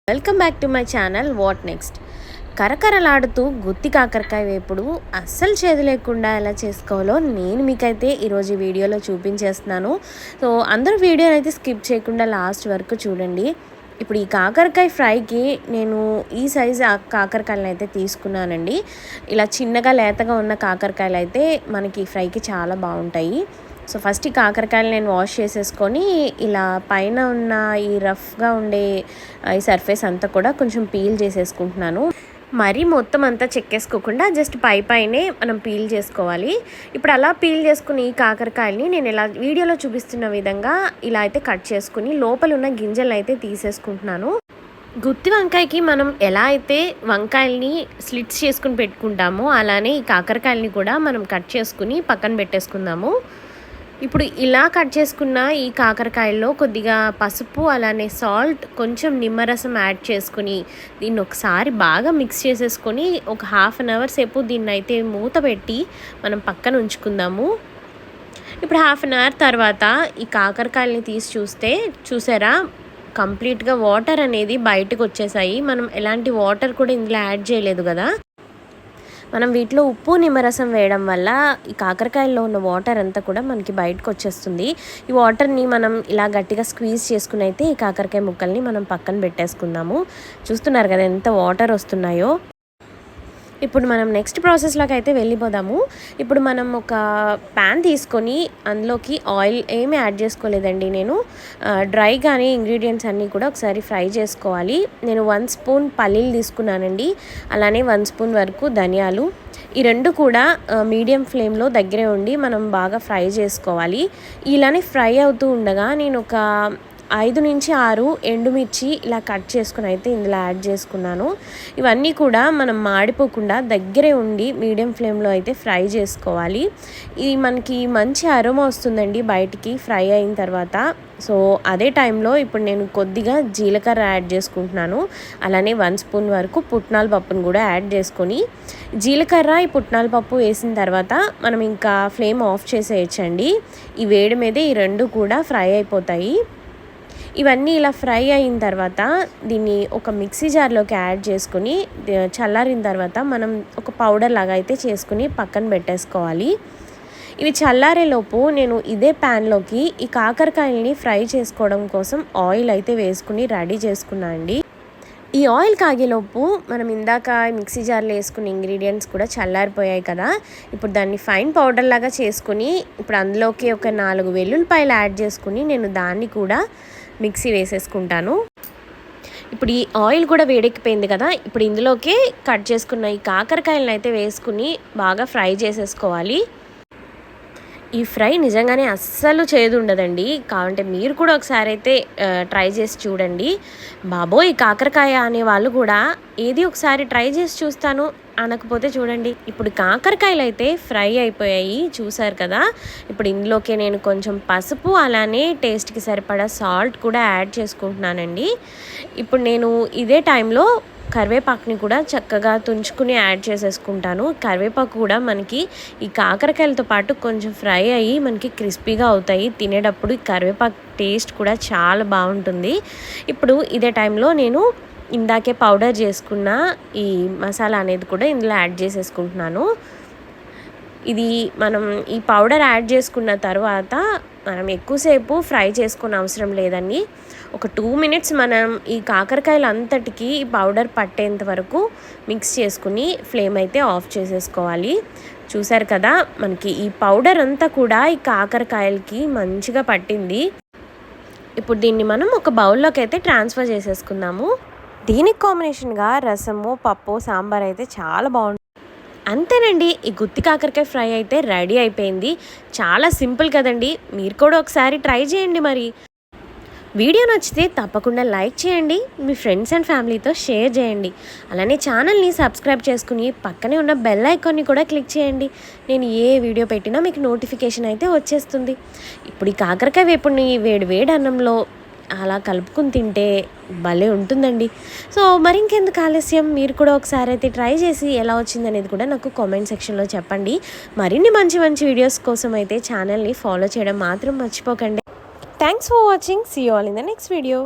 Welcome back to my channel what next. కరకరలాడుతూ గుత్తి కాకరకాయ వేపుడు అస్సలు చేదు లేకుండా ఎలా చేసుకోవాలో నేను మీకైతే ఈరోజు ఈ వీడియోలో చూపించేస్తున్నాను. సో అందరూ వీడియోని అయితే స్కిప్ చేయకుండా లాస్ట్ వరకు చూడండి. ఇప్పుడు ఈ కాకరకాయ ఫ్రైకి నేను ఈ సైజు కాకరకాయలను అయితే తీసుకున్నానండి. ఇలా చిన్నగా లేతగా ఉన్న కాకరకాయలు అయితే మనకి ఫ్రైకి చాలా బాగుంటాయి. సో ఫస్ట్ ఈ కాకరకాయలు నేను వాష్ చేసేసుకొని ఇలా పైన ఉన్న ఈ రఫ్గా ఉండే ఈ సర్ఫేస్ అంతా కూడా కొంచెం పీల్ చేసేసుకుంటున్నాను. మరీ మొత్తం అంతా చెక్కేసుకోకుండా జస్ట్ పైనే మనం పీల్ చేసుకోవాలి. ఇప్పుడు అలా పీల్ చేసుకుని ఈ కాకరకాయలని నేను ఇలా వీడియోలో చూపిస్తున్న విధంగా ఇలా అయితే కట్ చేసుకుని లోపల ఉన్న గింజలను అయితే తీసేసుకుంటున్నాను. గుత్తి వంకాయకి మనం ఎలా అయితే వంకాయల్ని స్లిట్స్ చేసుకుని పెట్టుకుంటామో అలానే ఈ కాకరకాయలని కూడా మనం కట్ చేసుకుని పక్కన పెట్టేసుకుందాము. ఇప్పుడు ఇలా కట్ చేసుకున్న ఈ కాకరకాయల్లో కొద్దిగా పసుపు అలానే సాల్ట్ కొంచెం నిమ్మరసం యాడ్ చేసుకుని దీన్ని ఒకసారి బాగా మిక్స్ చేసేసుకొని ఒక హాఫ్ అన్ అవర్ సేపు దీన్ని అయితే మూత పెట్టి మనం పక్కన ఉంచుకుందాము. ఇప్పుడు హాఫ్ అన్ అవర్ తర్వాత ఈ కాకరకాయలని తీసి చూసారా కంప్లీట్గా వాటర్ అనేది బయటకు వచ్చేసాయి. మనం ఎలాంటి వాటర్ కూడా ఇందులో యాడ్ చేయలేదు కదా. మనం వీటిలో ఉప్పు నిమ్మరసం వేయడం వల్ల ఈ కాకరకాయల్లో ఉన్న వాటర్ అంతా కూడా మనకి బయటకు వచ్చేస్తుంది. ఈ వాటర్ని మనం ఇలా గట్టిగా స్క్వీజ్ చేసుకుని అయితే ఈ కాకరకాయ ముక్కల్ని మనం పక్కన పెట్టేసుకుందాము. చూస్తున్నారు కదా ఎంత వాటర్ వస్తున్నాయో. ఇప్పుడు మనం నెక్స్ట్ ప్రాసెస్లోకి అయితే వెళ్ళిపోదాము. ఇప్పుడు మనం ఒక ప్యాన్ తీసుకొని అందులోకి ఆయిల్ ఏమీ యాడ్ చేసుకోలేదండి. నేను డ్రైగానే ఇంగ్రీడియంట్స్ అన్నీ కూడా ఒకసారి ఫ్రై చేసుకోవాలి. నేను 1 స్పూన్ పల్లీలు తీసుకున్నానండి. అలానే 1 స్పూన్ వరకు ధనియాలు. ఈ రెండు కూడా మీడియం ఫ్లేమ్లో దగ్గరే ఉండి మనం బాగా ఫ్రై చేసుకోవాలి. ఇలానే ఫ్రై అవుతూ ఉండగా నేను ఒక 5 నుంచి 6 ఎండుమిర్చి ఇలా కట్ చేసుకుని అయితే ఇందులో యాడ్ చేసుకున్నాను. ఇవన్నీ కూడా మనం మాడిపోకుండా దగ్గరే ఉండి మీడియం ఫ్లేమ్లో అయితే ఫ్రై చేసుకోవాలి. ఇది మనకి మంచి అరోమా వస్తుందండి బయటికి ఫ్రై అయిన తర్వాత. సో అదే టైంలో ఇప్పుడు నేను కొద్దిగా జీలకర్ర యాడ్ చేసుకుంటున్నాను. అలానే 1 స్పూన్ వరకు పుట్నాల పప్పును కూడా యాడ్ చేసుకొని జీలకర్ర ఈ పుట్నాల పప్పు వేసిన తర్వాత మనం ఇంకా ఫ్లేమ్ ఆఫ్ చేసేయచ్చండి. ఈ వేడి మీదే ఈ రెండు కూడా ఫ్రై అయిపోతాయి. ఇవన్నీ ఇలా ఫ్రై అయిన తర్వాత దీన్ని ఒక మిక్సీ జార్లోకి యాడ్ చేసుకుని చల్లారిన తర్వాత మనం ఒక పౌడర్ లాగా అయితే చేసుకుని పక్కన పెట్టేసుకోవాలి. ఇవి చల్లారేలోపు నేను ఇదే ప్యాన్లోకి ఈ కాకరకాయలని ఫ్రై చేసుకోవడం కోసం ఆయిల్ అయితే వేసుకుని రెడీ చేసుకున్నాను అండి. ఈ ఆయిల్ కాగేలోపు మనం ఇందాక మిక్సీ జార్లో వేసుకున్న ఇంగ్రీడియంట్స్ కూడా చల్లారిపోయాయి కదా. ఇప్పుడు దాన్ని ఫైన్ పౌడర్ లాగా చేసుకుని ఇప్పుడు అందులోకి ఒక 4 వెల్లుల్లిపాయలు యాడ్ చేసుకుని నేను దాన్ని కూడా మిక్సీ వేసేసుకుంటాను. ఇప్పుడు ఈ ఆయిల్ కూడా వేడెక్కిపోయింది కదా. ఇప్పుడు ఇందులోకి కట్ చేసుకున్న ఈ కాకరకాయలను అయితే వేసుకుని బాగా ఫ్రై చేసేసుకోవాలి. ఈ ఫ్రై నిజంగానే అస్సలు చేదు ఉండదండి. కావాలంటే మీరు కూడా ఒకసారి అయితే ట్రై చేసి చూడండి. బాబోయ్ కాకరకాయ అనే వాళ్ళు కూడా ఏది ఒకసారి ట్రై చేసి చూస్తాను అనకపోతే చూడండి. ఇప్పుడు కాకరకాయలు అయితే ఫ్రై అయిపోయాయి చూసారు కదా. ఇప్పుడు ఇందులోకి నేను కొంచెం పసుపు అలానే టేస్ట్కి సరిపడా సాల్ట్ కూడా యాడ్ చేసుకుంటున్నానండి. ఇప్పుడు నేను ఇదే టైంలో కరివేపాకుని కూడా చక్కగా తుంచుకుని యాడ్ చేసేసుకుంటాను. కరివేపాకు కూడా మనకి ఈ కాకరకాయలతో పాటు కొంచెం ఫ్రై అయ్యి మనకి క్రిస్పీగా అవుతాయి. తినేటప్పుడు ఈ కరివేపాకు టేస్ట్ కూడా చాలా బాగుంటుంది. ఇప్పుడు ఇదే టైంలో నేను ఇందాకే పౌడర్ చేసుకున్న ఈ మసాలా అనేది కూడా ఇందులో యాడ్ చేసేసుకుంటున్నాను. ఇది మనం ఈ పౌడర్ యాడ్ చేసుకున్న తర్వాత మనం ఎక్కువసేపు ఫ్రై చేసుకునే అవసరం లేదండి. ఒక 2 మినిట్స్ మనం ఈ కాకరకాయలు అంతటికి ఈ పౌడర్ పట్టేంత వరకు మిక్స్ చేసుకుని ఫ్లేమ్ అయితే ఆఫ్ చేసేసుకోవాలి. చూసారు కదా మనకి ఈ పౌడర్ అంతా కూడా ఈ కాకరకాయలకి మంచిగా పట్టింది. ఇప్పుడు దీన్ని మనం ఒక బౌల్లోకి అయితే ట్రాన్స్ఫర్ చేసేసుకుందాము. దీనికి కాంబినేషన్గా రసము పప్పు సాంబార్ అయితే చాలా బాగుంటుంది. అంతేనండి, ఈ గుత్తి కాకరకాయ ఫ్రై అయితే రెడీ అయిపోయింది. చాలా సింపుల్ కదండి. మీరు కూడా ఒకసారి ట్రై చేయండి. మరి వీడియో నచ్చితే తప్పకుండా లైక్ చేయండి, మీ ఫ్రెండ్స్ అండ్ ఫ్యామిలీతో షేర్ చేయండి. అలానే ఛానల్ని సబ్స్క్రైబ్ చేసుకుని పక్కనే ఉన్న బెల్ ఐకాన్ని కూడా క్లిక్ చేయండి. నేను ఏ వీడియో పెట్టినా మీకు నోటిఫికేషన్ అయితే వచ్చేస్తుంది. ఇప్పుడు ఈ కాకరకాయ వేపుడిని వేడి అన్నంలో అలా కలుపుకుని తింటే భలే ఉంటుందండి. సో మరి ఇంకెందుకు ఆలస్యం, మీరు కూడా ఒకసారి అయితే ట్రై చేసి ఎలా వచ్చిందనేది కూడా నాకు కామెంట్ సెక్షన్లో చెప్పండి. మరిన్ని మంచి వీడియోస్ కోసం అయితే ఛానల్ని ఫాలో చేయడం మాత్రం మర్చిపోకండి. Thanks for watching. See you all in the next video.